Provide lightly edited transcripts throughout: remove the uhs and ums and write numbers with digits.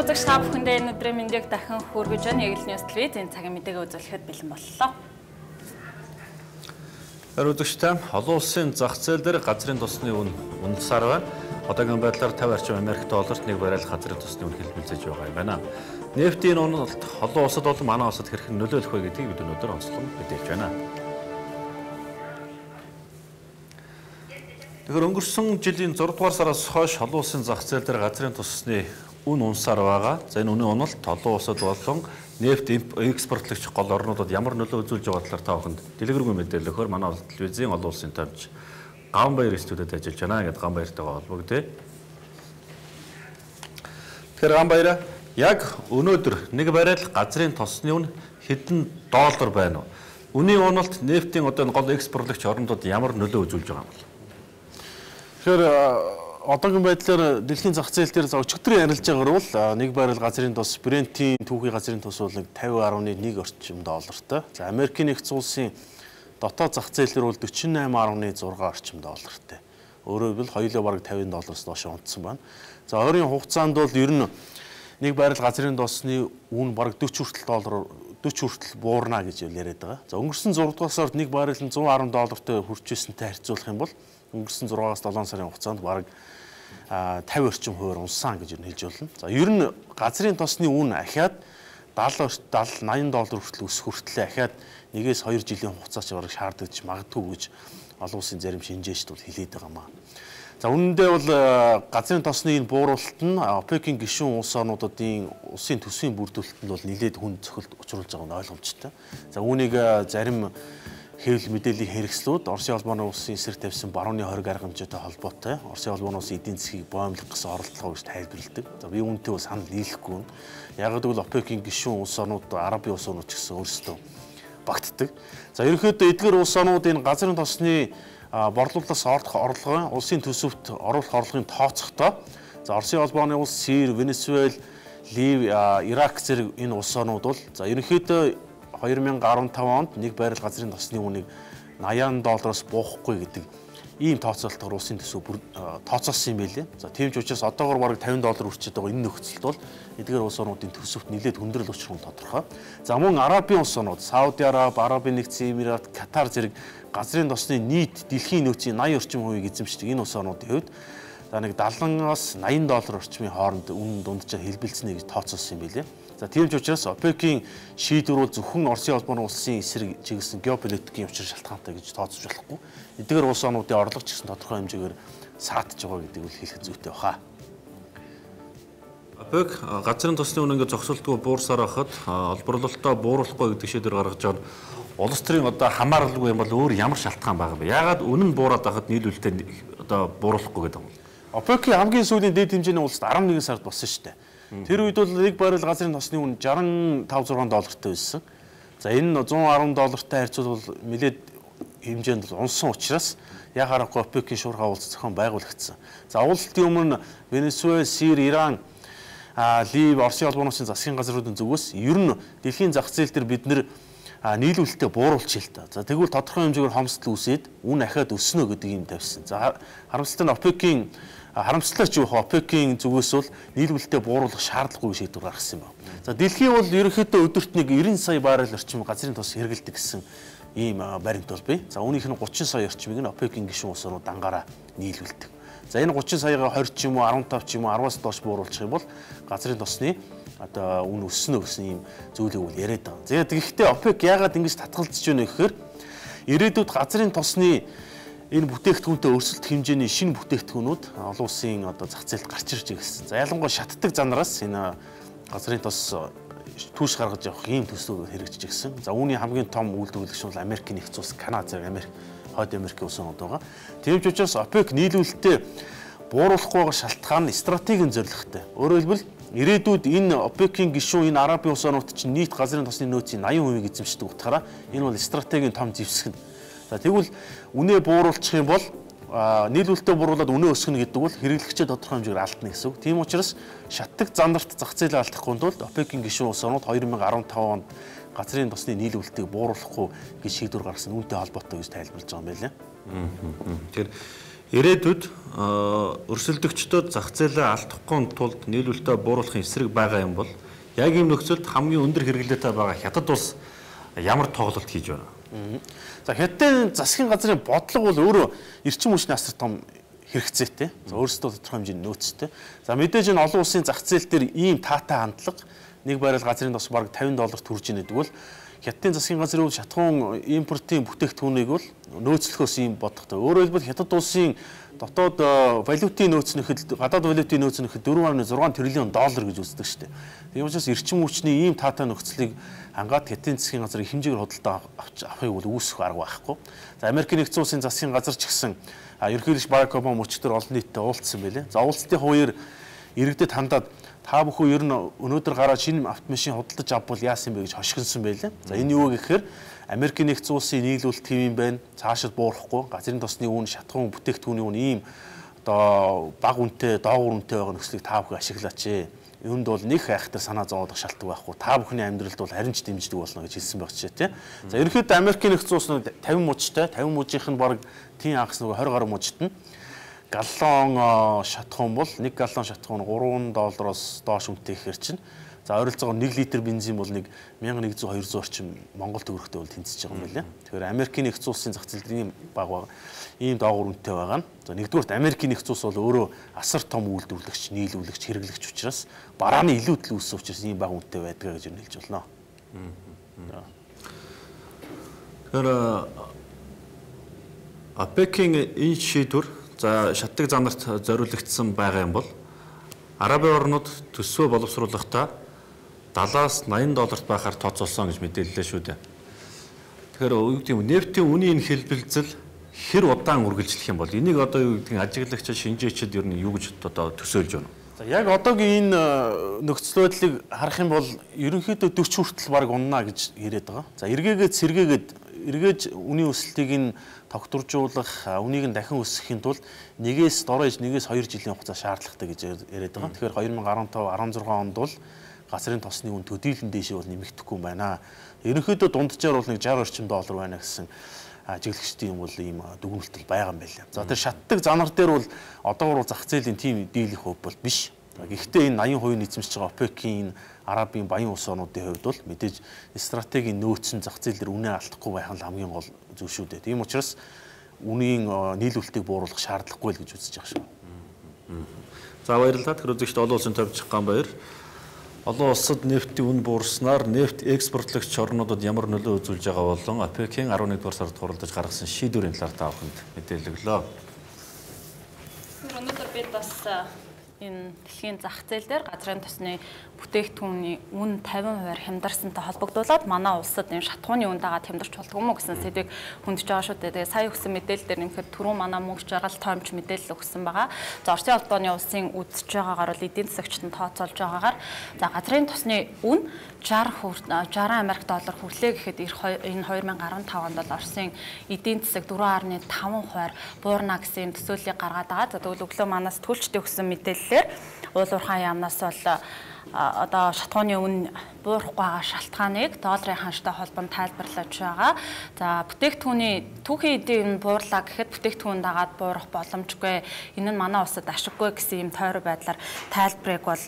үзэгч та бүхэндээ энэ өдрийн мэндийг дахин хүргэж байна. Егэл Ньюс телевизийн цагийн мэдээгээ үзүүлэхэд бэлэн боллоо. Үзэгчтэй олон улсын зах зээл дээр газрын тосны үн унсаар байна. Одоогийн байдлаар 50 орчим Америк долларт нэг баррел газрын тосны үн хэлбэлзэж байгаа юм байна. Нефтийн уналт олон улсад болон манай улсад хэрхэн нөлөөлөх вэ гэдгийг бид өнөөдөр онцлон мэдээлж байна. Тэгэхээр өнгөрсөн жилийн 6 дугаар сараас хойш олон улсын зах зээл дээр газрын тосны үн унсаар байгаа. За энэ үнийн уналт олон улсад болон нефт экспортлогч гол орнуудад ямар нөлөө үзүүлж байгаа талаар та бүхэнд дэлгэрэнгүй мэдээлэл өгөхөөр манай телевизийн олон улсын томч Ганбаяр студиуд ажиллаж байна. Ингээд Ганбаяртайгаа холбогдъё. Тэгэхээр Ганбаяр яг өнөөдөр нэг баррел газрын тосны үн хэдэн доллар байна вэ? Үнийн уналт нефтийн одоо гол экспортлогч орнуудад ямар нөлөө үзүүлж байгаа юм бэ? Тэгэхээр одоогийн байдлаар дэлхийн зах зээл дээр өчигдрийн ярилцаагаар бол нэг баррел газрын тос Брентийн түүхий газрын тос бол 50.1 орчим доллартай. За Америкийн нэгдсэн улсын дотоод зах зээлээр бол 48.6 орчим доллартай. Өөрөөр хэлбэл хоёулаа бараг 50 доллараас доош унтсан байна. За ойрын хугацаанд бол ер нь нэг баррел газрын тосны үн бараг 40 хүртэл доллар 40 хүртэл буурна гэж яриад байгаа. За өнгөрсөн 6 дугаар сард нэг баррел нь 110 доллартай хүрчээсэнтэй харьцуулах юм бол өнгөрсөн 6-аас 7 сарын хугацаанд бараг 50 орчим хувиар унсан гэж хэлж болно. За ер нь газрын тосны үн ахиад 70-80 доллар хүртэл өсөх хүртэл ахиад 1-2 жилийн хугацаач бараг шаардаж магадгүй гэж олон улсын зарим шинжээчд бол хэлээд байгаа маа. За үнэндээ бол газрын тосны энэ бууруулалт нь ОПЕК-ийн гишүүн улс орнуудын улсын төсвийн бүрдүүлэлтэнд бол нэлээд хүнд цохилт учруулж байгаа нь ойлгомжтой. За үүнийг зарим хэвлэл мэдээллийн хэрэгслүүд Оросын холбооны улсын эсрэг тавьсан барууны хориг арга хэмжээтэй холбоотой Оросын холбооны улсын эдийн засгийг боомлох гэсэн оролдлого гэж тайлбарладаг. За би үүнтэй бол санал нийлэхгүй. Яг гэвэл ОПЕК-ийн гишүүн улс орнууд Арабын улс орнууд ч гэсэн өөрсдөө багтдаг. За ерөнхийдөө эдгээр улс орнууд энэ газрын тосны борлуулалтаас олох орлогын улсын төсөвт оруулах орлогын тооцохдоо за Оросын холбооны улс, Сирь, Венесуэл, Лив, Ирак зэрэг энэ улс орнууд бол за ерөнхийдөө 2015 онд нэг баррел газрын тосны үнийг 80 доллараас буухгүй гэдэг ийм тооцоолтоор улсын төсөв тооцоолсон юм байлээ. За тийм ч учраас одоогоор бараг 50 доллар хүрчээд байгаа энэ нөхцөлд бол эдгээр улс орнуудын төсөвт нэлээд хүндрэл учрах нь тодорхой. За мөн Арабын улс орнууд, Сауди Араб, Арабын нэгдсэн Эмират, Катар зэрэг газрын тосны нийт дэлхийн нөөцийн 80 орчим хувийг эзэмшдэг энэ улс орнуудын хувьд за нэг 70-аас 80 доллар орчмын хооронд үнэ дунджаар хэлбэлцэнэ гэж тооцоолсон юм байлээ. За тийм ч учраас ОПЕК-ийн шийдвэр бол зөвхөн Оросын холбооны улсын эсрэг чиглэсэн геополитикийн учир шалтгаантай гэж тооцож болохгүй. Эдгээр улс орнуудын орлого ч гэсэн тодорхой хэмжээгээр саатж байгаа гэдгийг л хэлэх зүйтэй баха. ОПЕК газрын тосны үн ингээд зогсолтгүй буурсаар байхад олборлолтоо бууруулахгүй гэдэг шийдвэр гаргаж байгаа улс төрийн одоо хамааралгүй юм бол өөр ямар шалтгаан байгаа юм бэ? Яагаад үнэн буураад байхад нийлүүлэлтэд одоо бууруулахгүй гэдэг юм бэ? ОПЕК-ийн хамгийн сүүлийн дээд хэмжээний улсад 11 сард болсон шүү дээ. Тэр үед бол нэг баррел газрын тосны үн 65-6 доллартай байсан. За энэ 110 доллартай харьцуулбал нэлээд хэмжээнд унсан учраас яг харахгүй ОПЕК-ийн шуурхай уулз зохион байгуулагдсан. За уулзалтын өмнө Венесуэл, Сирь, Иран, Лив, Оросын холбооны улсын засгийн газруудын зүгээс ер нь дэлхийн зах зээл дээр бид нэр нийлүүлэлтэд бууруулчих л та. За тэгвэл тодорхой хэмжээгээр хомсдол үүсээд үн ахиад өснө гэдэг юм тавьсан. За харамсалтай нь ОПЕК-ийн харамслаач юу ОПЕК-ийн зүгээс бол нийлүүлэлтэд бууруулах шаардлагагүй шийдвэр гаргасан юм байна. За дэлхийн бол ерөнхийдөө өдөрт нэг 90 сая баррел орчим газрын тос хэрэглэдэг гэсэн ийм баримт бол бий. За үүнийх нь 30 сая орчмыг нь ОПЕК-ийн гишүүн улс орнууд дангаараа нийлүүлдэг. За энэ 30 саяга 20 ч юм уу 15 ч юм уу 10-аас доош бууруулчих юм бол газрын тосны одоо үн өснө гэсэн ийм зүйлийг бол яриад байгаа. За тэгэхдээ ОПЕК яагаад ингэж татгалзаж байна гэхээр ирээдүйд газрын тосны энэ бүтээгдэхүүнтэй өрсөлдөх хэмжээний шинэ бүтээгдэхүүнүүд олон улсын одоо зах зээлд гарч ирж ирсэн. За ялангуяа шатдаг занараас энэ газрын тос түүш гаргаж явах ийм төслүүд хэрэгжиж ирсэн. За үүний хамгийн том үйлдвэрлэгч бол Америкийн нэгдсэн улс, Канада зэрэг Хойд Америкийн улсууд байгаа. Тийм ч учраас ОПЕК нийлүүлэлтэд бууруулахгүй байгаа шалтгаан нь стратегийн зорилготой. Өөрөөр хэлбэл ирээдүйд энэ ОПЕК-ийн гишүүн энэ Арабын улс орнууд чинь нийт газрын тосны нөөцийн 80% эзэмшдэг утгаараа энэ бол стратегийн том зэвсэг нь. За тэгвэл үнэ бууруулчих юм бол нийлүүлэлтэд бууруулаад үнэ өсгөнө гэдэг бол хэрэглэгчид тодорхой хэмжээгээр алдна гэсэн үг. Тийм учраас шатдаг зандарт зах зээлээ алдахгүй тул ОПЕК-ийн гишүүн улс орнууд 2015 онд газрын тосны нийлүүлэлтийг бууруулахгүй гэж шийдвэр гаргасан үүнтэй холбоотой гэж тайлбарлаж байгаа юм байна лээ. Тэгэхээр Ирээдүйд өрсөлдөгчдод зах зээлээ алдахгүй тулд нийлүүлэлтээ бууруулахын эсрэг байгаа юм бол яг ийм нөхцөлд хамгийн өндөр хэрэглээтэй байгаа Хятад улс ямар тоглолт хийж байна? За Хятадын засгийн газрын бодлого бол өөрөө эрчим хүчний асар том хэрэгцээтэй. За өөрсдөө тодорхой хэмжээний нөөцтэй. За мэдээж энэ олон улсын зах зээл дээр ийм таатай хандлага нэг баррел газрын тос бараг $50 хүрж ийн гэдэг бол Хятадын засгийн газрын хувьд шатхуун импортын бүтээгдэхүүнийг бол нөөцлөхөөс ийм бодохтой. Өөрөөр хэлбэл Хятад улсын дотоод валютын нөөц нөхөд гадаад валютын нөөц нөхөд $4.6 триллион гэж үздэг шүү дээ. Тийм учраас эрчим хүчний ийм таатай нөхцөлийг хангаад Хятадын засгийн газрын хэмжээгээр худалдаа авахыг бол үүсэх арга байхгүй. За Америкийн нэгдсэн улсын засгийн газар ч гэсэн ерөнхийлөгч Барак Обама өчигдөр олон нийтэд уулзсан байлээ. За уулзалтын хувьд иргэдэд хандаад та бүхэн ер нь өнөөдөр гараад шинэ автомашин худалдаж авбал яасан бэ гэж хошигнсон байлээ. За энэ юу гэхээр Америкийн нэгдсэн улсын нийлүүлэлт тийм юм байна. Цаашид буурахгүй газрын тосны үн, шатхуун бүтээгдэхүүний үн ийм одоо бага үнэтэй, доогуур үнэтэй байгаа нөхцөлийг та бүхэн ашиглаач. Юунд бол нэг хайхтар санаа зовоодох шалтгаан байхгүй. Та бүхний амьдралд бол харин ч дэмждэг болно гэж хэлсэн байх ч тийм. За ерөнхийдөө Америкийн нэгдсэн улс нь 50 мужтай, 50 мужийнх нь баг тийм анхс нөгөө 20 гаруй мужт нь галлон шатхуун бол 1 галлон шатхуун $3 доош үнэтэй гэхэр чинь за ойролцоогоор 1 литр бензин бол нэг 1100-200 орчим Монгол төгрөгтэй бол тэнцэж байгаа юм байна. Тэгэхээр Америкийн нэгдсэн улсын зах зээл дээр ийм бага ийм доогуур үнэтэй байгаа нь. За нэгдүгээрт Америкийн нэгдсэн улс бол өөрөө асар том үйлдвэрлэгч, нийлүүлэгч, хэрэглэгч учраас барааны илүү төлөв өссөн учраас ийм бага үнэтэй байдгаа гэж хэлж болно. Тэгэхээр ОПЕК-ийн энэ шийдвэр за шатдаг занарт зориулагдсан байгаа юм бол Арабын орнууд төсвөө боловсруулахдаа $70-80 байхаар тооцоолсон гэж мэдээллээ шүү дээ. Тэгэхээр юу гэдэг юм нефтийн үнийн хэлбэлзэл хэр удаан үргэлжлэх юм бол энийг одоо юу гэдэг ажиглагч шинжээчид ер нь юу гэж одоо төсөөлж байна? За яг одоогийн энэ нөхцөл байдлыг харах юм бол ерөнхийдөө 40 хүртэл баг унана гэж яриад байгаа. За эргээж үнийн өсөлтийг нь тогтворжуулах, үнийг нь дахин өсгөхийн тулд нэгээс 2 жилийн хугацаа шаардлагатай гэж яриад байгаа. Тэгэхээр 2015-16 онд бол газрын тосны үн төдийлөн дээшээ бол нэмэгдэхгүй юм байна. Ерөнхийдөө дунджаар бол нэг $60 орчим байна гэсэн ажиглагчдын бол ийм дүгнэлт байгаа юм байна. За тэр шатдаг занар дээр бол одоогоор зах зээлийн тийм дийлэх хөв бол биш. Гэхдээ энэ 80% эзэмшиж байгаа ОПЕК-ийн Арабын баян улс орнуудын хувьд бол мэдээж стратегийн нөөцн зах зээл дээр үнэ алдахгүй байх нь хамгийн гол зүйл шүү дээ. Тийм учраас үнийн нийлүүлэлтийг бууруулах шаардлагагүй л гэж үзэж байгаа шүү. За баярлалаа. Тэр үзэгчд олон улсын тавьж ган баяр. Олон улсад нефтийн үн буурснаар нефт экспортлогч орнуудад ямар нөлөө үзүүлж байгаа болон ОПЕК-ийн 11-р сард хуралдаж гаргасан шийдвэрийн талаар та бүхэнд мэдээлэл өглөө. Өнөөдөр бид бас энэ дэлхийн зах зээл дээр газрын тосны бүтээгдэхүүний үн 50% хямдарсантай холбогдуулаад манай улсад энэ шатхууны үн дагаад хямдарч болдгоо мó гэсэн сэдвийг хөндөж байгаа шүү дээ. Тэгээ сая өгсөн мэдээлэл дээр нэмэхэд түрүү манай мөнгө жаргал тоомч мэдээлэл өгсөн байгаа. За Орсын албаны улсын үзэж байгаагаар бол эдийн засагчд нь тооцоолж байгаагаар за газрын тосны үн $60 $60 хүрлээ гэхэд энэ 2015 онд бол Оросын эдийн засаг 4.5% буурна гэсэн төсөөллийг гаргаад байгаа. За тэгвэл өглөө манаас төлчтэй өгсөн мэдээллээр уул уурхай яамнаас бол одоо шатхууны үн буурахгүй байгаа шалтгааныг долларын ханштай холбоонд тайлбарлаж байгаа. За бүтээгдэхүүний түүхийн эдийн буурлаа гэхэд бүтээгдэхүүн дагаад буурах боломжгүй. Энэ нь манай улсад ашиггүй гэсэн юм тойрог байдлаар тайлбарыг бол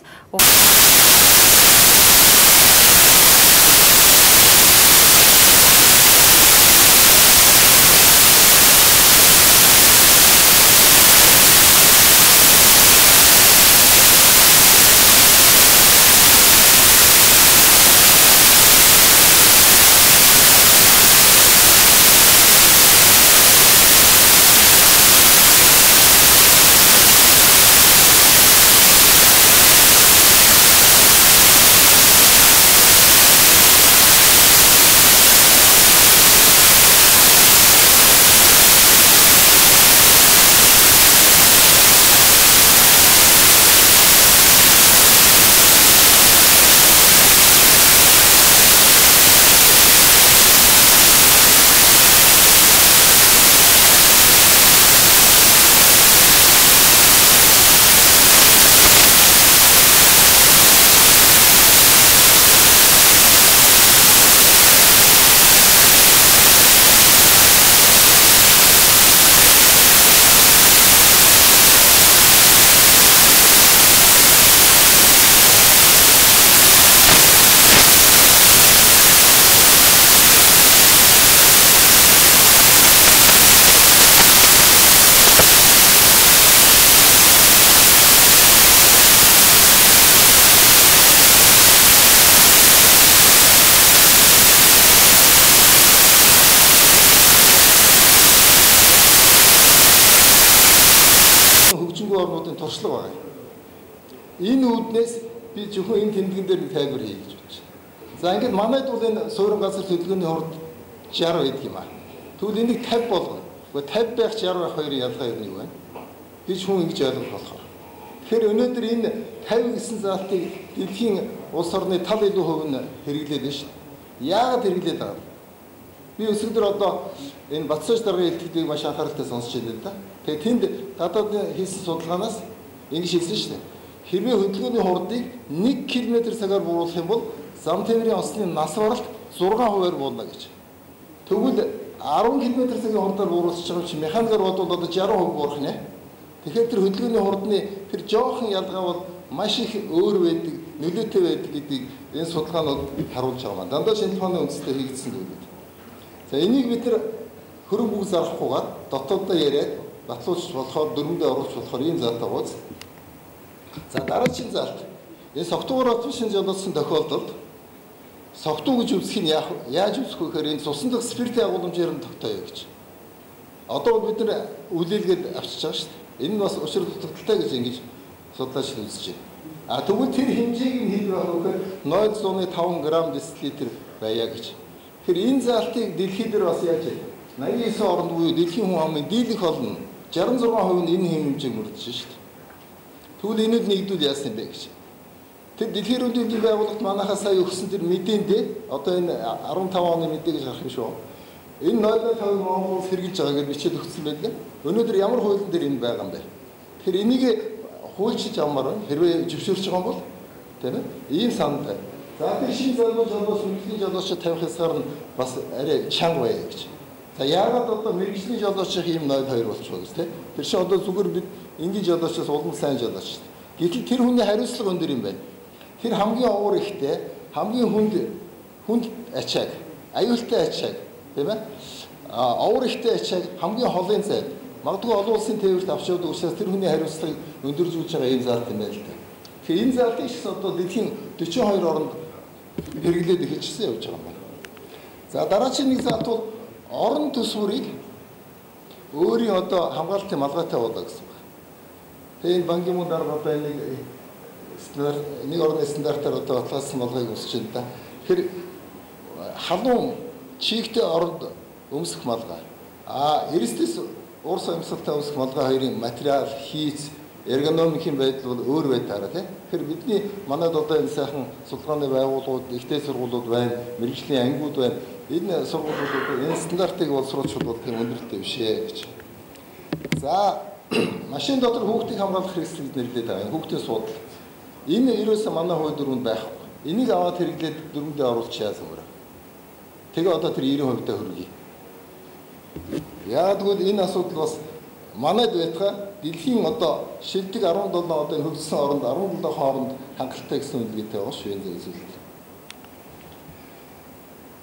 туршлага байна. Энэ үүднээс би зөвхөн энэ тэмдгэн дээр нэг тайлбар хийе гэж бодож байна. За ингээд манайд бол энэ суурин газар хөдөлгөөний хурд 60 байдаг юм аа. Тэгвэл энийг 50 болгоно. Гэхдээ 50 байх 60 байх хоёрын ялгаа юу вэ? гэж хүн ингэж ойлгох болохоор. Тэгэхээр өнөөдөр энэ 50 гэсэн заалтыг дэлхийн улс орны тал илүү хувь нь хэрэглээд байна шүү дээ. Яагаад хэрэглээд байгаа вэ? Би өсвөр одоо энэ Батсаж даргын илтгэлийг маш анхааралтай сонсч байна л да. Тэгээ тэнд гадаадны хийсэн судалгаанаас ингэж хэлсэн шүү дээ. Хэрвээ хөдөлгөөний хурдыг 1 км/цагаар бууруулах юм бол зам тээврийн осны нас баралт 6% буулна гэж. Тэгвэл 10 км/цагийн хурдаар бууруулж байгаа чинь механикаар бодвол одоо 60% буурах нэ. Тэгэхээр тэр хөдөлгөөний хурдны тэр жоохон ялгаа бол маш их өөр байдаг, нөлөөтэй байдаг гэдгийг энэ судалгаанууд харуулж байгаа маань. Дандаа шинжлэх ухааны үндэстэй хийгдсэн зүйл. За энийг бид нар хөрөнгө бүх зарахгүйгээр дотооддоо яриад батлуулж болохоор дөрвөндөө оруулж болохоор ийм заалтаа ууз. За дараагийн заалт. Энэ согтуугаар отсон жолоосон тохиолдолд согтуу гэж үзэх нь яаж үзэх вэ гэхээр энэ цусан дах спиртийн агуулмжээр нь тогтооё гэж. Одоо бид нар үлээлгээд авчиж байгаа шүү дээ. Энэ нь бас учир дутагдaltaй гэж ингэж судлаач үзэж байна. Тэгвэл тэр хэмжээг нь хэл байх вэ гэхээр 0.5 г децилитр байя гэж. Тэгэхээр энэ заалтыг дэлхийд дээр бас яаж вэ? 89 орнд буюу дэлхийн хүн амын дийлэнх олон 66% нь энэ хэмжээг мөрдөж шүү дээ. Тэгвэл энэд нэгдүүл яасан бэ гэж. Тэр дэлхийн эрүүл мэндийн байгууллагт манайхаа сая өгсөн тэр мэдээнд одоо энэ 15 оны мэдээ гэж гарах юм шүү. Энэ 0.5 Монголд хэрэгжилж байгаа гэж бичээд өгсөн байлээ. Өнөөдөр ямар хуулийн дээр энэ байгаа юм бэ? Тэгэхээр энийг хуульчилж авмаар байна. Хэрвээ зөвшөөрч байгаа юм бол тийм ээ. Ийм санд байна. За тэр шинэ залуучуудаас мэрэгжлийн жолоочид тавих хэсгаар нь бас арай чанга байя гэж. За яагаад одоо мэрэгжлийн жолоочийн ийм 0.2 болчихвол тийм. Тэр чинь одоо зүгээр бид энгийн жолоочоос улам сайн жолооч. Гэтэл тэр хүний хариуцлага өндөр юм байна. Тэр хамгийн уур ихтэй, хамгийн хүнд ачааг, аюултай ачааг, тийм ээ? Уур ихтэй ачааг хамгийн холын зайд магадгүй олон улсын тээвэрт авч явдаг учраас тэр хүний хариуцлагыг өндөржүүлж байгаа ийм заалт юм байна л да. Тэгэхээр энэ заалтыг ч одоо дэлхийн 42 оронд хэрэглээд эхэлчихсэн явж байгаа юм байна. За дараагийн нэг заалт бол орон төсвөрийг өөрийн одоо хамгаалтын малгайтай болгоо гэсэн байна. Тэгээ энэ банкны мөн дарга одоо нэг орны стандартаар одоо баталгаажсан болгоёг өсч байна да. Тэгэхээр халуун чигтэй оронд өмсөх малгай. Эрсдэс уурс амьсгалтай өмсөх малгай хоёрын материал, хийц, эргономикийн байдал бол өөр байдаараа тийм. Тэгэхээр бидний манайд одоо энэ сайхан судалгааны байгууллагууд, ихтэй сургуулиуд байна, мэрэгжлийн ангиуд байна. Энэ сургуулиуд энэ стандартыг боловсруулах бол тийм өндөртэй биш ээ гэж. За машин дотор хүүхдийг хамгаалах хэрэгслийг нэрлэдэг байгаа. Хүүхдийн суудал. Энэ ерөөсөө манай хувь дөрвөнд байхгүй. Энийг аваад хэрэглээд дөрвөндөө оруулах яасан мөрөө. Тэгээ одоо тэр 90% та хөргий. Яагаад гэвэл энэ асуудал бас манайд байтугай дэлхийн одоо шилдэг 17 одоо энэ хөгжсөн оронд 17 хооронд хангалттай гэсэн үнэлгээтэй байгаа шүү энэ зүйлд.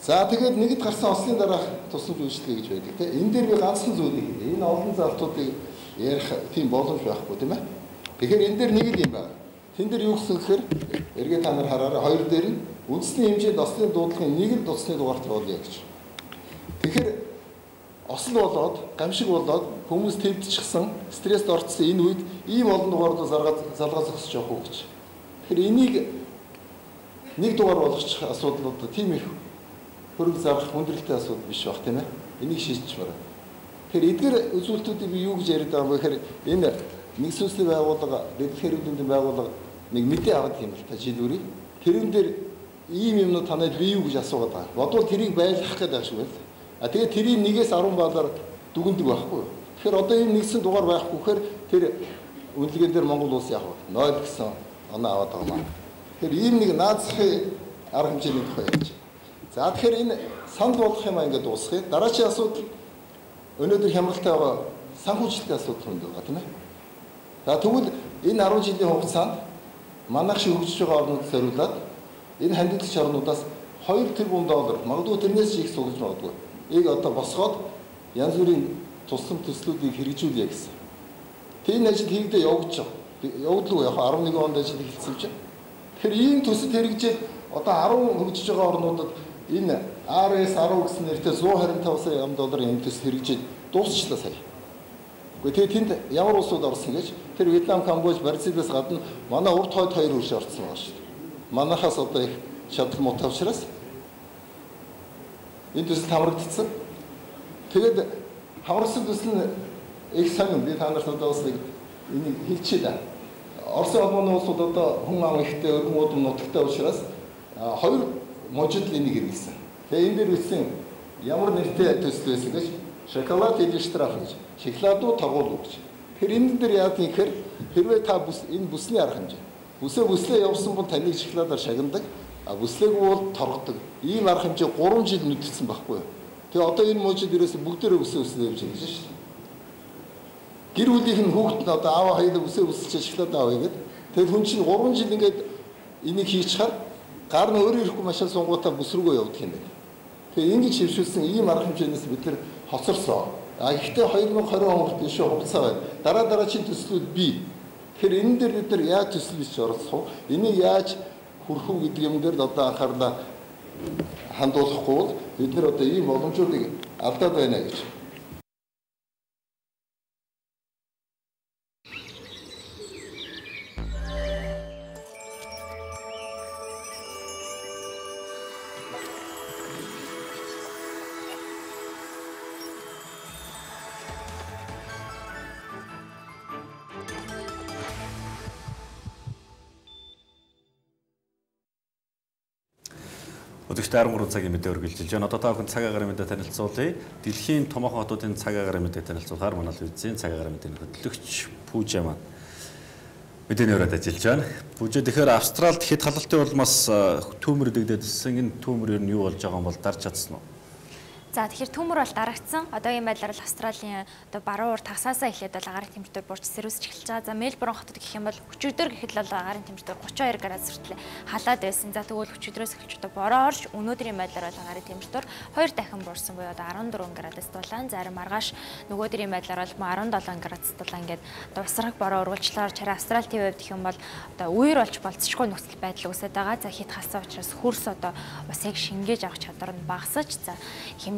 За тэгээд нэгд гарсан ослын дараах тусламж үйлчлэгээ гэж байдаг тийм. Энэ дээр би ганцхан зүйлийг хэлье. Энэ олон залтуудыг ярих тийм боломж байхгүй тийм ээ. Тэгэхээр энэ дээр нэг л юм байна. Тэн дээр юу гэсэн гэхээр эргээ та нар хараарай хоёр дээр нь үндэсний хэмжээнд ослын дуудлагын нэг л дуцны дугаарт явуулъя гэж. Тэгэхээр осол болоод, гамшиг болоод хүмүүс төвдчихсэн, стресст орцсон энэ үед ийм олон дугаарлуу залгаа зогсож явах уу гэж. Тэгэхээр энийг нэг дугаар болгочих асуудал одоо тийм их хөрөг зарах хүндрэлтэй асуудал биш баг тийм ээ. Энийг шийдчихмээр. Тэгэхээр эдгээр үзүүлэлтүүдийг би юу гэж яриад байгаа юм бэ гэхээр энэ нэг сүнсний байгууллага, дэлхийн эрүүл мэндийн байгууллага нэг мэдээ аваад юм л та жилүүрий. Тэрэн дээр ийм юмнууд танайд бий юу гэж асуугаад байгаа. Бодвол тэрийг байлгах гэдэг ашиг байл. Тэгээд тэрийг 1-ээс 10 балаар дүгндэг байхгүй. Тэгэхээр одоо ийм нэгсэн дугаар байхгүй гэхээр тэр үнэлгээнд дээр Монгол улс яг 0 гэсэн оноо аваад байгаа маа. Тэгэхээр ийм нэг наацхын арга хэмжээний тухай ярьж байна. За тэгэхээр энэ санд болох юм аа ингээд дуусгая. Дараагийн асуудал өнөөдөр хямралтай байгаа санхүүжилтийн асуудал хүнд байгаа тийм ээ. За тэгвэл энэ 10 жилийн хугацаанд манайх шиг хөгжиж байгаа орнууд зориулаад энэ хандлагч орнуудаас 2 тэрбум доллар магадгүй тэрнээс их суулж магадгүй. Ийг одоо босгоод янз бүрийн тусламж төслүүдийг хэрэгжүүлье гэсэн. Тэр ажил хийгдээ явагдаж байгаа. Явагдлгүй яг 11 онд ажил эхэлсэн чинь. Тэгэхээр ийм төсөл хэрэгжээд одоо 10 хөгжиж байгаа орнуудад энэ RS10 гэсэн нэртэй 125 сая $1 энэ төсөл хэрэгжээд дуусчлаа сая. Гэхдээ тэнд ямар улсууд орсон гэж тэр Вьетнам, Камбож, Бразилиас гадна манай урд хойд 2 улс орсон байна шүү дээ. Манайхаас одоо их шатлал муутай учраас энэ төсөл хамрагдсан. Тэгээд хамрсан төсөл нь их сайн би та нарт одоо бас энийг хэлчихье да. Оросын улманы улсууд одоо хүн ам ихтэй өргөн удам нутагтай учраас 2 мужид энийг хэрэглэсэн. Тэгээ энэ дээр үсэн ямар нэртэй төсөл байсан гэж шоколад иллюстрах гэж шоколадуу тагуул гэж. Тэр энэ дээр яа гэхээр хэрвээ та энэ бүсний арга хэмжээ. Бүслээ явуулсан бол таныг шоколадаар шагнадаг. А бүслээгүй бол торгодог. Ийм арга хэмжээ 3 жил мэдсэн байхгүй юу? Тэгээ одоо энэ мужид ерөөсө бүгдээрээ бүсээ явж байгаа шүү дээ. Гэр бүлийнх нь хүүхэд нь одоо аав хоёулаа бүсээ бүсэлж шоколад авъя гэд. Тэгээд хүн чинь 3 жил ингээд энийг хийчихээр гар нь өөрөө ирэхгүй машин сунгуудаа бүс рүүгээ явдаг юм байна. Тэгээ ингэж хөвшүүлсэн ийм арга хэмжээнээс бид нар хоцорсон. А ихтэй 2020 он хүртэл шүү хугацаа байна. Дараагийн төслүүд бий. Тэгэхээр энэ дээр бид нар яаж төслөж оролцох вэ? Энийг яаж хүрэх үү гэдэг юм дээр одоо анхаарлаа хандуулахгүй бол бид нар одоо ийм боломжуудыг алдаад байна гэж. Өдөртөө 13 цагийн мэдээ үргэлжилж байна. Одоо та бүхэн цаг агаар мэдээ танилцуулъя. Дэлхийн томоохон хотуудын цаг агаар мэдээ танилцуулахаар манай телевизийн цаг агаар мэдээний хөтлөгч Пүүжэ маань мэдээний өрөөд ажиллаж байна. Пүүжэ тэгэхээр Австралид хэд халалтын улмаас түүмэр дэгдээдсэн. Энэ түүмэр ер нь юу болж байгаа юм бол дарж чадсан уу? За тэгэхээр төмөр бол дарагдсан. Одоо ийм байдлаар Австралийн одоо баруун урд хагасаасаа эхлээд бол агаарын температур буурч сэрүүсэж эхэлж байгаа. За Мельбурн хотод гэх юм бол өчигдөр гэхэд л агаарын температур 32 градус хүртэл халаад байсан. За тэгвэл өчигдрөөс эхэлж одоо бороо орж өнөөдрийн байдлаар бол агаарын температур 2 дахин буурсан буюу одоо 14 градус дулаан. Зарим маргааш нөгөөдрийн байдлаар бол 17 градус дулаан ингээд одоо усрах бороо ургуулчлаар чараа Австрали төв гэх юм бол одоо үер болж болцсохгүй нөхцөл байдал үүсэж байгаа. За хит хасаа учраас хөрс одоо усыг шингээж авах чадвар нь багасаж за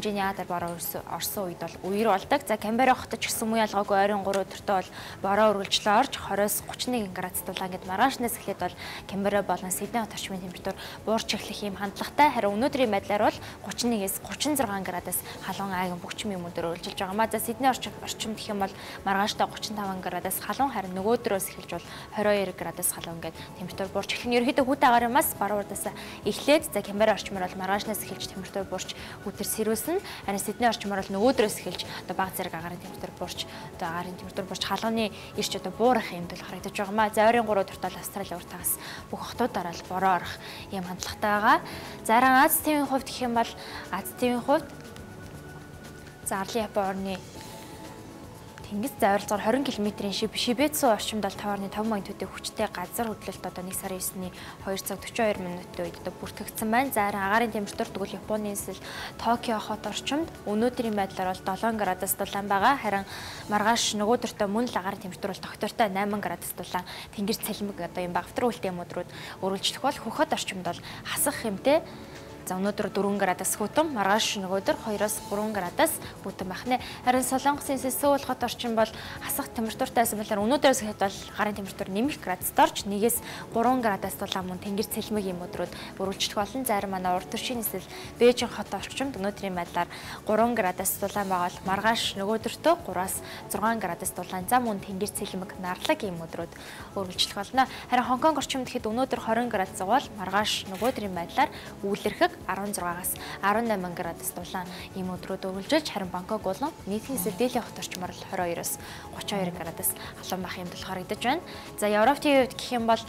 хэмжээний адар бороо орсон үед бол үер болдог. За Камбера хотод ч гэсэн муу ялгаагүй ойрын 3 өдөртөө бол бороо үргэлжлээ орж 20-с 31 градус дулаан гэд маргаашнаас эхлээд бол Камбера болон Сидней хот орчмын температур буурч эхлэх юм хандлагатай. Харин өнөөдрийн байдлаар бол 31-с 36 градус халуун айган бөхчмийн өдөр үргэлжилж байгаа маа. За Сидней орчим гэх юм бол маргааштай 35 градус халуун, харин нөгөөдрөөс эхэлж бол 22 градус халуун гэд температур буурч эхлэх нь ерөөхдөө хүүтэй агарамаас баруун урдаас эхлээд за Камбера орчмоор бол маргаашнаас эхэлж температур буурч өдөр сэрүүлсэн. Харин Сидней орчмоор бол нөгөөдрөөс эхэлж одоо бага зэрэг агаарын температур буурч одоо агаарын температур буурч халууны ирч одоо буурах юм дэл харагдаж байгаа маа. За ойрын 3 өдөртөө Австралийн урт хагас бүх хотуудаараа л бороо орох юм хандлагатай байгаа. Зарим Аз тивийн хувьд гэх юм бол Аз тивийн хувьд за Арлын Япон орны Тэнгис завьрлалгаар 20 км-ийн Шибэцу орчимд 5.5 магнитудын хүчтэй газар хөдлөлт одоо 1 сарын 9-ний 2 цаг 42 минутын үед одоо бүртгэгдсэн байна. За агаарын температур тэгвэл Японы эсвэл Токио хот орчимд өнөөдрийн байдлаар бол 7 градус дулаан байгаа. Харин маргааш нөгөөдөртөө мөн л агаарын температур бол тогтвортой 8 градус дулаан. Тэнгэр цалмиг одоо юм багвтрын үлдэм өдрүүд өргөлжлөх бол хөхөт орчимд бол хасах хэмтэй. За өнөөдөр 4 градус хүтэн, маргааш нөгөөдөр 2-оос 3 градус хүтэн байна. Харин Солонгосын Сеул хот орчин бол хасах температуртай байсан болохоор өнөөдрөөс эхлээд бол гарын температур нэмэх градуст орж 1-ээс 3 градус дулаан мөн тэнгэр цэлмигийн өдрүүд өргөлжлөх болон зарим манай урд төршийн эсвэл Бээжин хот орчимд өнөөдрийн байдлаар 3 градус дулаан байгаа бол маргааш нөгөөдөртөө 3-аас 6 градус дулаан зам мөн тэнгэр цэлмиг нарлаг ийм өдрүүд өргөлжлөх болно. Харин Хонконг орчимд хэд өнөөдөр 20 градус бол маргааш нөгөөдрийн байдлаар үүлэрхэг 16-аас 18 градус дулаан ийм өдрүүд өргөлжилж харин Бангкок болон нийтийн эсвэл Дели хот орчмоор 22-оос 32 градус халуун бах юм дэл харагдаж байна. За Европын хувьд гэх юм бол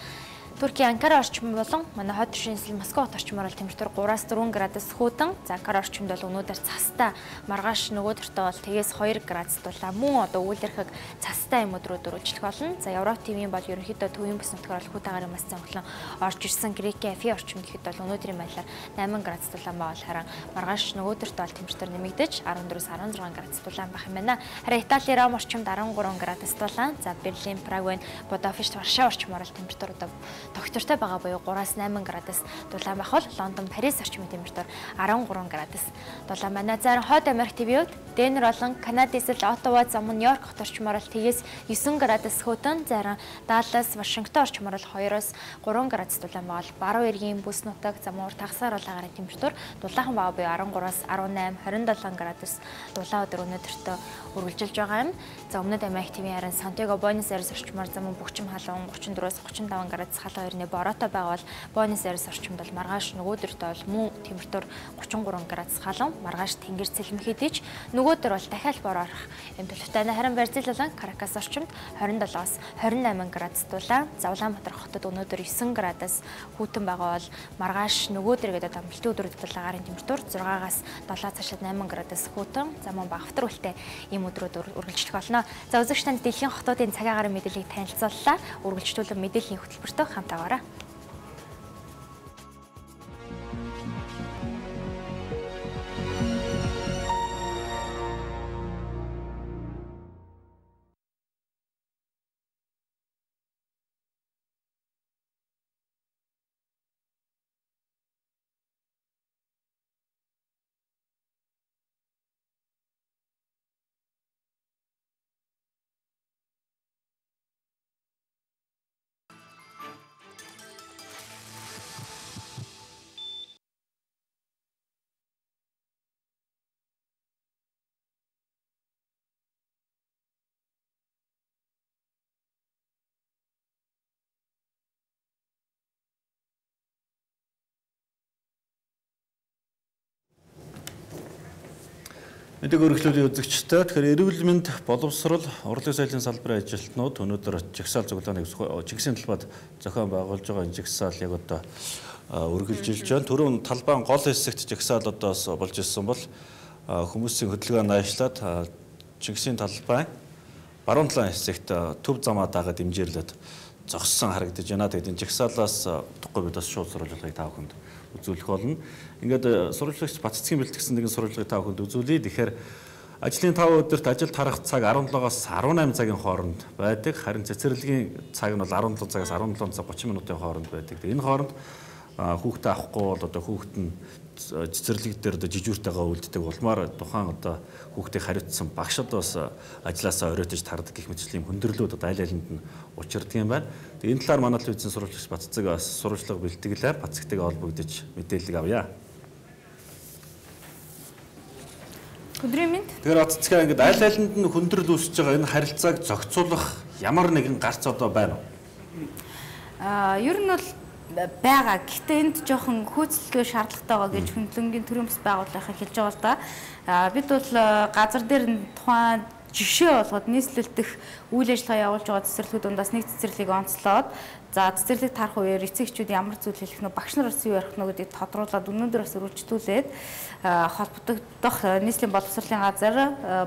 Турки Анкара орчим болон манай хот төршийн эсвэл Москва хот орчмоор температур 3-аас 4 градус хүтэн. За Анкара орчимд бол өнөөдөр цастай маргааш нөгөөдөртөө бол тэгээс 2 градус дулаан мөн одоо үүлэрхэг цастай юм өдрүүд өргөлжлөх болно. За Европ ТV-ийн бол ерөнхийдөө төвийн бүс нутгаар бол хүүтэйгээр маш цанхлан орж ирсэн Грекийн Афи орчимд гэхэд бол өнөөдрийн байдлаар 8 градус дулаан баавал харин маргааш нөгөөдөртөө бол температур нэмэгдэж 14-өөс 16 градус дулаан байх юм байна. Харин Итали Ром орчимд 13 градус дулаан. За Берлин, Праг, Будапешт, Варшава орчмоор температур одоо тогтвортой байгаа буюу 3-8 градус дулаан байх бол Лондон, Парис орчмын температур 13 градус дулаан байна. Зарим Хойд Америк твүүд Денвер болон Канада эсвэл Оттава, замун Нью-Йорк хот орчмоор бол тгээс 9 градус хөтөн, зарим Даллас, Вашингтон орчмоор бол 2-3 градус дулаан бол баруун эргийн бүс нутаг, замуур тагсаар бол агаарын температур дулаахан бага буюу 13-аас 18, 27 градус дулаан өдөр өнөөдөртөө үргэлжилж байгаа юм. За Өмнөд Америк твийн харин Сантьяго, Буэнос Айрес орчмоор замун бөгчим халуун 34-аас 35 градус халуун өрний бороотой байгаа бол Буэнос Айрес орчмод бол маргааш нөгөөдөртөө бол мөн температур 33 градус халуун, маргааш тэнгэр цэлмэхэд нөгөөдөр бол дахиад бороо орох юм төлөвтэй. Харин Бразил болон Каракас орчмод 27-аас 28 градус дулаан, Улаанбаатар хотод өнөөдөр 9 градус хүйтэн байгаа бол маргааш нөгөөдөр гэдэг амралтын өдрүүд бол агаарын температур 6-аас 7 цаашаа 8 градус хүйтэн, замун багтар үлтэй ийм өдрүүд үргэлжлэх болно. За үзэгч танд дэлхийн хотуудын цаг агаарын мэдээллийг танилцууллаа. Үргэлжлүүлэн мэдээллийн хөтөлбөртөө хамтаагаарай. Мэдээг өргөжлөлийн үзэгчтэй тэгэхээр эрүүл мэнд боловсрол урлаг соёлын салбарын ажилтнууд өнөөдөр жагсаал цуглааныг чигсийн талбайд зохион байгуулж байгаа энэ жагсаал яг одоо өргөжлөж байна. Түрүүн талбайн гол хэсэгт жагсаалуудаас болж ирсэн бол хүмүүсийн хөдөлгөөн наашлаад чигсийн талбайн баруун талын хэсэгт төв замаа дагаад дэмжирлээд зогссон харагдаж байна. Тэгээд энэ жагсаалаас утгагүй бид бас шууд сурвалжлагыг та бүхэнд үзүүлэх болно. Ингээд сурвалжлагч Баццгийн бэлтгэсэн нэгэн сурвалжлагыг та бүхэнд үзүүлье. Тэгэхээр ажлын 5 өдөрт ажилд харах цаг 17-аас 18 цагийн хооронд байдаг. Харин цэцэрлэгийн цаг нь бол 17 цагаас 17 цаг 30 минутын хооронд байдаг. Энэ хооронд хүүхдээ авахгүй бол одоо хүүхэд нь цэцэрлэг дээр одоо жижүүртэйгээ үлддэг болмаар тухайн одоо хүүхдийг хариуцсан багшд бас ажилласаа оройтож тардаг гэх мэтчлийн хөндөрлөөд одоо аль алинд нь учирдаг юм байна. Тэгээ энэ талаар манай телевизийн сурвалжлагч Баццэг бас сурвалжлага бэлтгэлээ. Баццэгтэйгээ холбогдож мэдээлэл авъя. Өдрийн мэнд. Тэгэхээр Баццэгээ ингээд аль алинд нь хөндрөл үүсэж байгаа энэ харилцааг зохицуулах ямар нэгэн гарц одоо байна уу? Ер нь бол байгаа. Гэхдээ энд жоохон хөөцөлгөө шаардлагатай байгаа гэж хөндлөнгийн төрийн бас байгууллагын хэлж байгаа л да. Бид бол газар дээр тухайн жишээ болгоод нийслэлдэх үйл ажиллагаа явуулж байгаа цэцэрлэгүүд дундаас нэг цэцэрлэгийг онцлоод за цэцэрлэг тарах үеэр эцэгчүүд ямар зүйл хэлэх нөө багш нар бас юу ярих нөө гэдгийг тодруулаад өнөөдөр бас өргөжлүүлээд холбогдох нийслэлийн боловсролын газар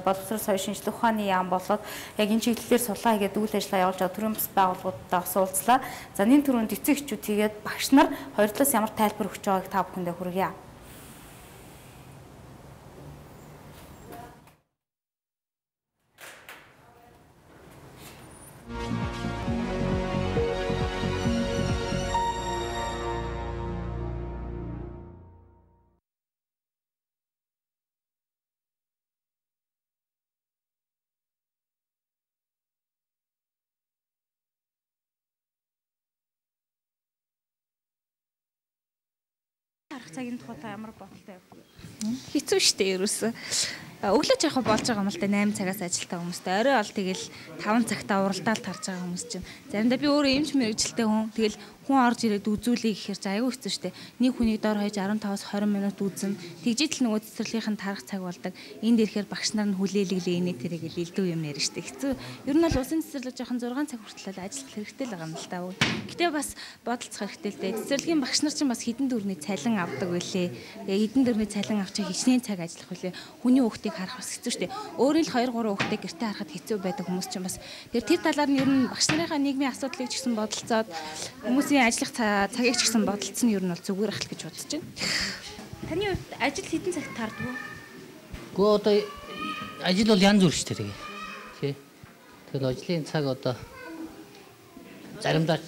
боловсрол соёлын шинжилгээ ухааны яам болоод яг энэ чиглэлээр сулаа хийгээд үйл ажиллагаа явуулж байгаа төрийн бас байгууллагуудтай бас уулзлаа. За энэ түрүүнд эцэгчүүд тэгээд багш нар хоёр талаас ямар тайлбар өгч байгааг та бүхэндээ хүргье. Цагийн тухай ямар бодолтой вэ? Хэцүү шттэ ерөөсөө. Өглөө ч яг болж байгаа юм л да 8 цагаас ажилтаа хүмүүстэй. Орой ол тэгэл 5 цагтаа уралдаал тарж байгаа хүмүүс чинь. Заримдаа би өөрөө эмч мэрэгжилтэй хүн. Тэгэл хүн орж ирээд үзүүлээ гэхээр за аягүй хэцүү шттэ. Нэг хүнийг доор хаяж 15-аас 20 минут үзэн. Тэгжиж л нөгөө цэцэрлэгийнхэн тарах цаг болдог. Энд ирэхээр багш нар нь хүлээлгэлээ инээ тэрэг илдүү юм ярина шттэ. Хэцүү. Ер нь бол усын цэцэрлэг жоохон 6 цаг хүртэл ажиллах хэрэгтэй л байгаа юм л да. Гэтэ бас бодолцох хэрэгтэй л дээ. Цэцэрлэгийн багш нар чинь бас хідэн дөрвний цалин авдаг байлээ. Хідэн дөрвний цалин авч хичнээн цаг ажиллах байлээ. Хүний хүүхдийг харах бас хэцүү шттэ. Өөрөө л 2 3 хүүхдээ гэртээ харахад хэцүү байдаг хүмүүс чинь бас. Тэр талаар нь ер нь багш нарын нийгмийн асуудлыг ч гэсэн бодолцоод хүмүүсийн ажиллах цагийг ч гэсэн бодолцсон нь ер нь бол зүгээр ах л гэж бодож байна. Таны хувьд ажил хэдэн цагт таардаг вэ? Гэхдээ одоо ажил бол янз бүр шүү дээ. Тэгэл ажлын цаг одоо заримдаа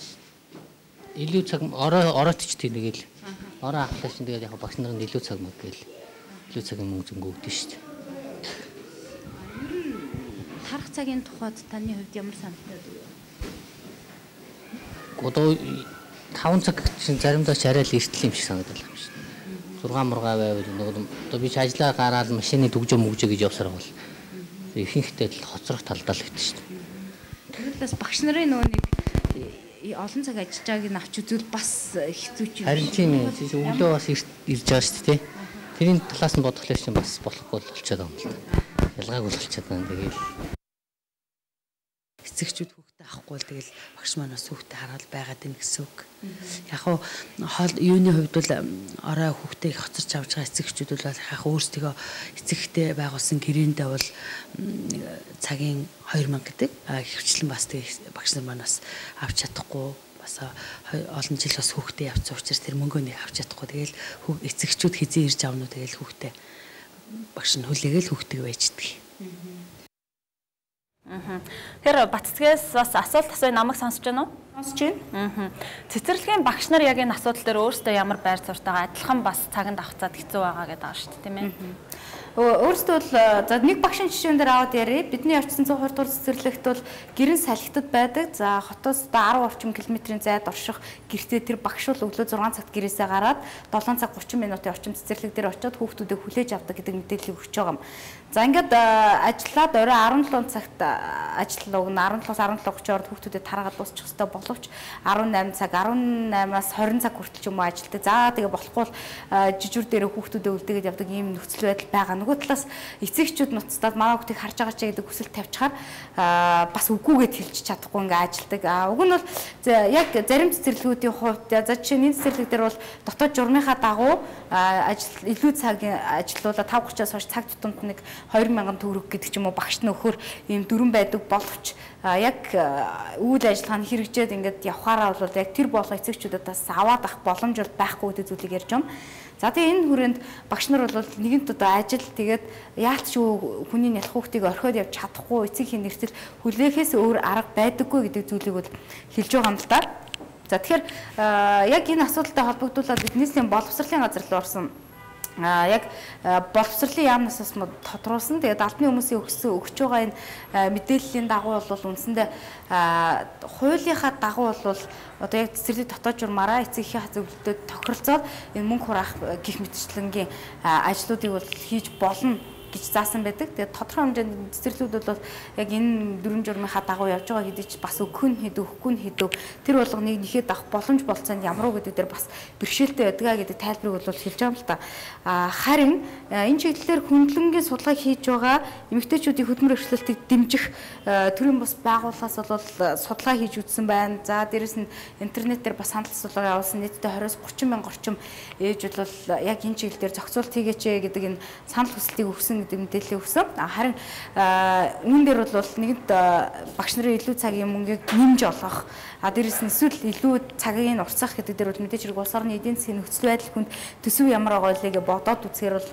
илүү цаг ороот ч тэгээл ороо ахлаа чинь тэгээд яг багш нарын илүү цаг мөнгө гээл илүү цагийн мөнгө зөнгөө өгдөө шүү дээ. Харах цагийн тухайд таны хувьд ямар санаатай вэ? Одоо 5 цаг чинь заримдаа ч арай л эртэл юм шиг санагдал юм шүү дээ. 6 мургаа байвал одоо би ч ажиллаа гараад машины дүгжөө мөгжөө гэж явсараа бол ихэнхдээ л хоцрох талдаа л гэдэг шүү дээ. Тэгэхээр бас багш нарын нөгөө нэг олон цаг ажиллаж байгааг нь авч үзвэл бас хэцүү ч юм. Харин тийм ээ. Өглөө бас ирж байгаа шүү дээ. Тэрийн талаас нь бодглох чинь бас болохгүй болчиход байгаа юм л да. Ялгаагүй болчиход байна. Тэгээд эцэгчүүд хүүхдээ авахгүй л тэгэл багш маань бас хүүхдээ хараад байгаад байна гэсэн үг. Яг нь юуны хувьд бол орой хүүхдээ их хоцорч авч байгаа эцэгчүүд бол яг өөрсдөө эцэгтэй байгуулсан гэрээндээ бол цагийн 2000 гэдэг хөвчлэн бас тэг багш нар маань бас авч чадахгүй бас олон жил бас хүүхдээ явцсан учраас тэр мөнгөө нэг авч чадахгүй тэгэл эцэгчүүд хизээ ирж авнуу тэгэл хүүхдээ багш нь хүлээгээл хүүхдээ байждаг. Тэр Баццгээс бас асуулт асууя намайг сонсож байна уу? Сонсож байна. Цэцэрлэгийн багш нар яг энэ асуудал дээр өөрсдөө ямар байр суурьтайгаа адилхан бас цаганд авцаад хэцүү байгаа гэдэг байгаа шүү дээ, тийм ээ. Өөрсдөө бол за нэг багшийн жишээн дээр аваад ярив. Бидний явцсан 120 дугаар цэцэрлэгт бол гэрэн салхитад байдаг. За хотоос 10 орчим километрийн зайд орших гэртээ тэр багш бол өглөө 6 цагт гэрээсээ гараад 7 цаг 30 минутын орчим цэцэрлэг дээр очиод хүүхдүүдэд хүлээж авдаг гэдэг мэдээллийг өгч байгаа юм. За ингээд ажиллаад орой 17 цагт ажиллаа өгнө. 17-17:30 орд хүүхдүүдэд тараагаад дуусчих хэвээр боловч 18 цаг 18-аас 20 цаг хүртэл ч юм уу ажилтдаг. За тэгээ болохгүй бол жижүүр дээр хүүхдүүдэд үлдээгээд явдаг ийм нөхцөл байдал байгаа. Нөгөө талаас эцэгчүүд нуцтаад манай хүүхдийг харж байгаа ч гэдэг хүсэл тавьчихаар бас үгүйгээд хэлж чадахгүй ингээ ажилтдаг. Уг нь бол яг зарим цэцэрлэгүүдийн хувьд за жишээ нь цэцэрлэг дээр бол дотоод журмынхаа дагуу илүү цагийн ажиллуулаад 5:30-аас хойш цаг тутамд нэг 2000 төгрөг гэдэг ч юм уу багш нь өгөхөр ийм дүрэн байдаг боловч яг үйл ажиллагаа нь хэрэгжээд ингээд явхаараа бол яг тэр болгоо эцэгчүүдэд бас аваад авах боломж бол байхгүй гэдэг зүйлийг ярьж байна. За тэгээ энэ хүрээнд багш нар бол нэгэнт одоо ажил тэгээд яалт ч хүний нялх хүүхдийг орхиод явж чадахгүй эцгийн нэртэл хүлээхээс өөр арга байдаггүй гэдэг зүйлийг бол хэлж байгаа юм л да. За тэгэхээр яг энэ асуудалтай холбогдуулаад биднээс боловсролын газар руу орсон яг боловсролын яамнаас бас тодруулсан. Тэгээд албаны хүмүүсийн өгч байгаа энэ мэдээллийн дагуу бол үндсэндээ хуулийнхаа дагуу бол одоо яг цэцэрлэг дотоод журмаараа эцэгхийн хазуултад тохиролцоод энэ мөнгө хураах гих мэтчлэнгийн ажлуудыг бол хийж болно гэж заасан байдаг. Тэгээд тодорхой хэмжээнд цэцэрлэгүүд бол яг энэ дүрм журмынхаа дагуу явж байгаа гэдэг чинь бас өгөх нь хэд өгөхгүй нь хэд тэр болгоныг нэхэд авах боломж болцоонд ямар уу гэдэг дээр бас бэрхшээлтэй байдгаа гэдэг тайлбарыг бол хэлж байгаа юм л та. Харин энэ чиглэлээр хөндлөнгийн судалгаа хийж байгаа эмэгтэйчүүдийн хөдөлмөр эрхлэлтийг дэмжих төрийн бус байгууллагаас бол судалгаа хийж үзсэн байна. За дээрэс нь интернетээр бас санал судалгаа явуулсан нийтдээ 20-30 мянга орчим ээж бол яг энэ чиглэлээр зохицуулт хийгээч гэдэг энэ санал хүсэлтийг өгсөн гэдэг мэдээлэл өгсөн. Харин үүн дээр бол нэгэнт багш нарын илүү цагийн мөнгийг нэмж олгох дээрэс нь эсвэл илүү цагийг уртсах гэдэг дээр бол мэдээж хэрэг улс орны эдийн засгийн нөхцөл байдал хүнд төсөв ямар байгаа вэ гэж бодоод үзэхээр бол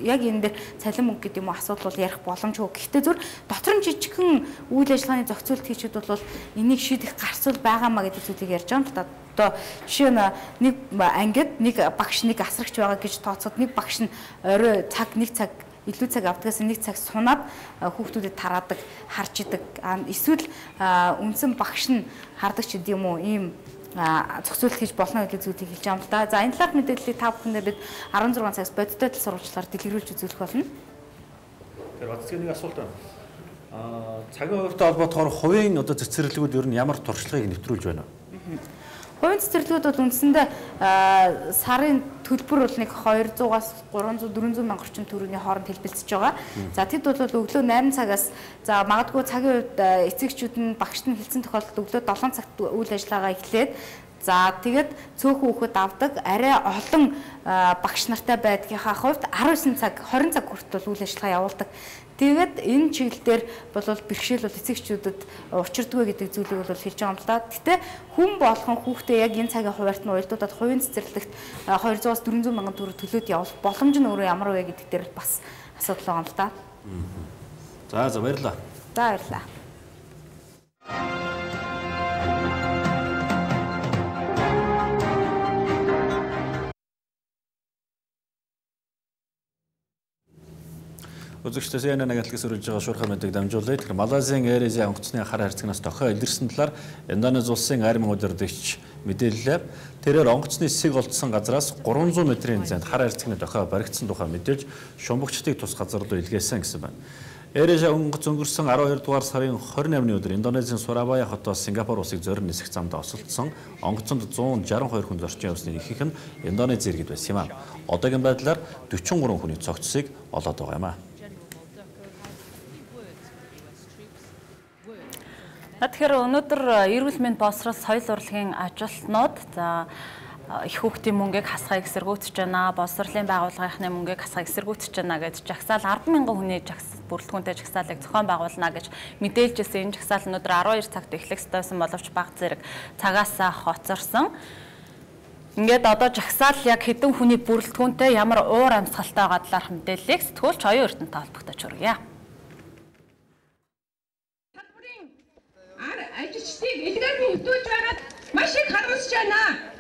яг энэ дээр цалин мөнгө гэдэг юм асуудал бол ярих боломжгүй. Гэхдээ зөв дотор нь жижигхэн үйл ажиллагааны зохицуулт хийчихэд бол энийг шийдэх гарцуул байгаамаа гэдэг зүйлийг ярьж байгаа юм л та. Одоо жишээ нь нэг ангид нэг багш нэг асрагч байгаа гэж тооцоод нэг багш нь орой нэг цаг илүү цаг авдагаас нэг цаг сунаад хүүхдүүдэд тараадаг, харж идэг. Эсвэл үндсэн багш нь хардаг ч гэдэг юм уу ийм зохицуулт хийж болно гэдэг зүйлийг хэлж байгаа юм л да. За энэ талаар мэдээллийг та бүхэндээ бид 16 цагаас бодиттой тал сурвалжлаар дэлгэрүүлж үзүүлэх болно. Тэр Баццгийн нэг асуулт байна. Цагийн хувьтай холбоотойгоор хувийн одоо цэцэрлэгүүд ер нь ямар туршлагыг нэвтрүүлж байна вэ? Хувийн цэцэрлэгүүд бол үндсэндээ сарын төлбөр бол нэг 200-аас 300-400 мянга орчим төгрөгийн хооронд хэлбэлцэж байгаа. За тэд бол өглөө 8 цагаас за магадгүй цагийн хувьд эцэгчүүд нь багшд нь хэлсэн тохиолдолд өглөө 7 цагт үйл ажиллагаа эхлээд за тэгээд цөөхөн хүүхэд авдаг арай олон багш нартай байдгийнхаа хувьд 19 цаг 20 цаг хүртэл үйл ажиллагаа явуулдаг. Тэгээд энэ чиглэлээр бол бэрхшээл бол эцэгчүүдэд учирдгүй гэдэг зүйлийг бол хэлж байгаа юм л да. Гэтэ хүн болгон хүүхдээ яг энэ цагийн хуваарьт нь уялдуулаад хувийн цэцэрлэгт 200-аас 400 мянган төгрөг төлөөд явах боломж нь өөрөө ямар вэ гэдэг дээр бас асуудал байгаа юм л да. За баярлалаа. За баярлалаа. Үзэгчдээс CNN агентлагаас өргөж байгаа шуурхай мэдээг дамжуулъя. Тэгэхээр Малайзийн Air-Asia онгоцны хар хайрцагнаас дохио илэрсэн талаар Индонези улсын армийн удирдагч мэдээллээ. Тэрээр онгоцны сэг олдсон газраас 300 метрийн зайд хар хайрцагны дохио баригдсан тухай мэдээлж шумбагчдыг тус газар руу илгээсэн гэсэн байна. Air-Asia онгоц өнгөрсөн 12 дугаар сарын 28-ны өдөр Индонезийн Сурабая хотоос Сингапур улсыг зорин нисэх замдаа осолдсон онгоцонд 162 хүн зорчин явсны ихэнх нь Индонези иргэд байсан юм а. Одоогийн байдлаар 43 хүний цогцсыг олоод байгаа юм а. Тэгэхээр өнөөдөр эрүүл мэнд боловсрол соёл урлагийн ажилтнууд их хүүхдийн мөнгийг хасахыг эсэргүүцэж байна. Боловсролын байгууллагынхны мөнгийг хасахыг эсэргүүцэж байна гэж жагсаал 10,000 хүний бүрэлдэхүүнтэй жагсаалыг зохион байгуулна гэж мэдээлжсэн. Энэ жагсаал өнөөдөр 12 цагт эхлэх ёстойсэн боловч бага зэрэг цагаас хоцорсон. Ингээд одоо жагсаал яг хэдэн хүний бүрэлдэхүүнтэй ямар уур амьсгалтай байгаа талаарх мэдээллийг сэтгүүлч оюун эрдэнэтэй холбогдож хүргье. Ажилчдыг элдэрийн хөтөөж байгаад маш их харуулж байна.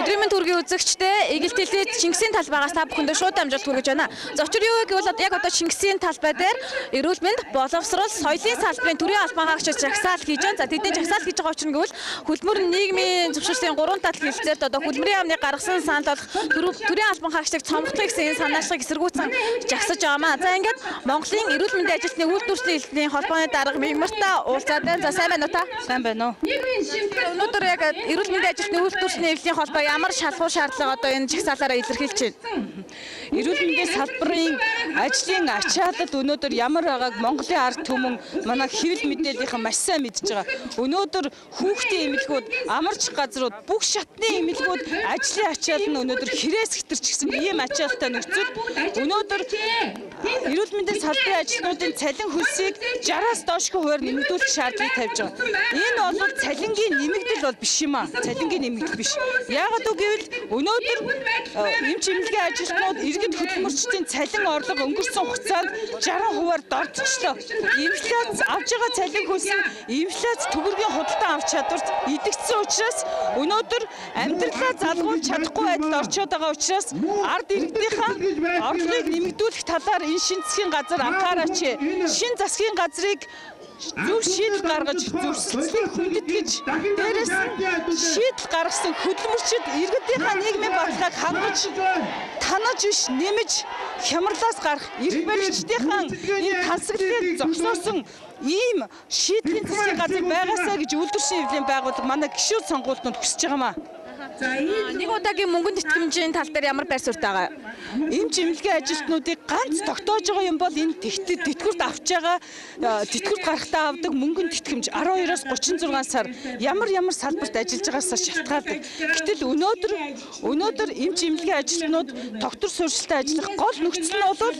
Өдрийн мэнд төргийн үзэгчтэй Игэл телевиз Шингисийн талбайгаас та бүхэндээ шууд амжилт хүргэж байна. За учир юу гэвэл яг одоо Шингисийн талбай дээр эрүүл мэнд, боловсрол, соёлын салбарын төрийн албан хаагч жагсаал хийж байна. За тэдний жагсаал хийж байгаа учир нь гэвэл хөдөлмөр нийгмийн зөвшөөрлийн 3 тал хэлцээрд одоо хөдөлмөрийн яамны гаргасан санал болох төрийн албан хаагчлыг цомгохдох гэсэн санаачлалыг эсэргүүцэн жагсаж байгаамаа. За ингээд Монголын эрүүл мэндийн ажилтны үйлдвэрлэлийн хэлтний холбооны дарга Мигмартай уулзаад байна. За сайн байна уу та? Сайн байна уу? Өнөөдөр яг эрүүл мэндийн ажилтны үйлдвэрлэлийн хэлтний холбоо ямар шалгуур шаардлага одоо энэ жагсаалаараа илэрхийлж байна? Эрүүл мэндийн салбарын ажлын ачаалал өнөөдөр ямар байгааг Монголын ард түмэн манай хэвлэл мэдээллийнхэн маш сайн мэдж байгаа. Өнөөдөр хүүхдийн эмнэлгүүд, амарч газрууд, бүх шатны эмнэлгүүд ажлын ачаал нь өнөөдөр хэрээс хэтэрч гисэн ийм ачаалтай нөхцөл. Өнөөдөр эрүүл мэндийн салбарын ажилтнуудын цалин хөлсийг 60-аас доош хувиар нэмэгдүүлэх шаардлагыг тавьж байгаа. Энэ бол цалингийн нэмэгдэл бол биш юм аа. Цалингийн нэмэгдэл биш. Яагаад гэвэл өнөөдөр эмч эмнэлгийн ажилтнууд иргэд хөдөлмөрчдийн цалин орлого өнгөрсөн хугацаанд 60% дордчихлоо. Инфляц авж байгаа цалин хөлс нь инфляц төгрөгийн худалдан авч чадварт идэгдсэн учраас өнөөдөр амьдралаа залгуулж чадахгүй байдалд орчоод байгаа учраас ард иргэдийнхаа орлогыг нэмэгдүүлэх талаар энэ шин засгийн газар анхаараач. Шин засгийн газрыг зөв шийдэл гаргаж зөвсөлтийг хүндэтгэж дээрээс шийдэл гаргасан хөдөлмөрчид иргэдийнхаа нийгмийн бодлогыг хангаж танаж биш нэмж хямралаас гарах эрх баригчдынхаа энэ тансаглалыг зогсоосон ийм шийдлийн засгийн газар байгаасаа гэж үйлдвэршийн хэвлэлийн байгууллага манай гишүүд сонгуультанд хүсэж байгаамаа. Нэг удаагийн мөнгөнд итгэмжийн тал дээр ямар байр суурьтай байгаа? Эмч эмнэлгийн ажилтнуудыг ганц тогтоож байгаа юм бол энэ тэтгэврт авч байгаа тэтгэврт гарахтаа авдаг мөнгөнд итгэмж 12-оос 36 сар ямар салбарт ажиллаж байгаасаа шалтгаалдаг. Гэтэл өнөөдөр эмч эмнэлгийн ажилтнууд доктор суурьшилтай ажиллах гол нөхцөл нь бол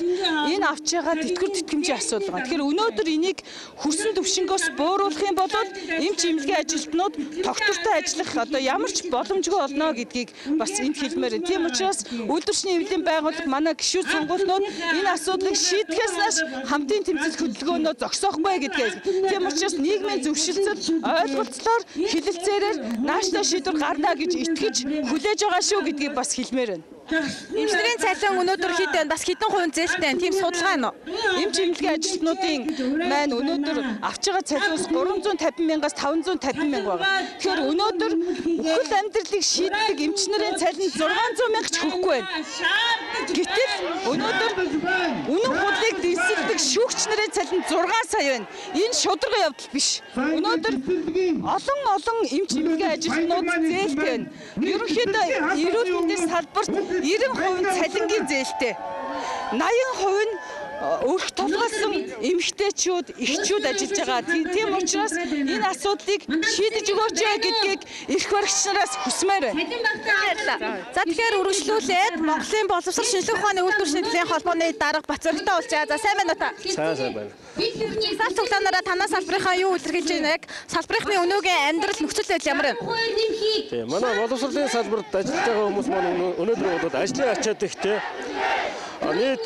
энэ авч байгаа тэтгэврт итгэмжийн асуудал байна. Тэгэхээр өнөөдөр энийг хөрсөн төвшнгөөс бууруулах юм бол эмч эмнэлгийн ажилтнууд доктортой ажиллах одоо ямар ч боломжгүй болно гэдгийг бас энд хэлмээр байна. Тийм учраас үйлдвэрчний хэвлэлийн байгууллага манай гишүүд сонгуульнууд энэ асуудлыг шийдэхээс нааш хамтын тэмцэл хөдөлгөөнөө зогсоохгүй гэдгээс. Тийм учраас нийгмийн зөвшөлтөд ойлголцлоор хилэлцээрээр нааштай шийдвэр гарна гэж итгэж хүлээж байгаа шүү гэдгийг бас хэлмээр байна. Эмчнэрийн цалин өнөөдөр хэд байна? Бас хэдэн хувийн зээлтэй тийм судалгаа байна уу? Эмч эмнэлгийн ажилтнуудын маань өнөөдөр авч байгаа цалинс 350,000-аас 550,000 байгаа. Тэгэхээр өнөөдөр бүхэл амьдралыг шийддэг эмчнэрийн цалин 600,000 ч хүрэхгүй байна. Гэтэл өнөөдөр үнэн худлыг дэвсэлдэг шүүгчнэрийн цалин 6 сая байна. Энэ шударга явдал биш. Өнөөдөр олон эмч эмнэлгийн ажилтнууд зээлтэй байна. Ерөнхийдөө эрүүл мэндийн салбарт 90% цалингийн зээлтэй. 80% нь өрх толгойсон эмэгтэйчүүд, эхчүүд ажиллаж байгаа. Тийм учраас энэ асуудлыг шийдэж өгөөч гэдгийг эрх баригч нараас хүсмээр байна. За тэгэхээр үргэлжлүүлээд Монголын боловсрол шинжилгээ ухааны үйлдвэрчний төлөвийн холбооны дарга Бацөрөгтэй уулзъя. За сайн байна уу та? Сайн байна. Сал цуглаанаараа танаа салбарынхаа юу илэрхийлж байна? Яг салбарынхны өнөөгийн амьдрал нөхцөл байдал ямар байна? Тийм, манай боловсролын салбарт ажиллаж байгаа хүмүүс маань өнөөдөр бол ажлын ачаад ихтэй нийт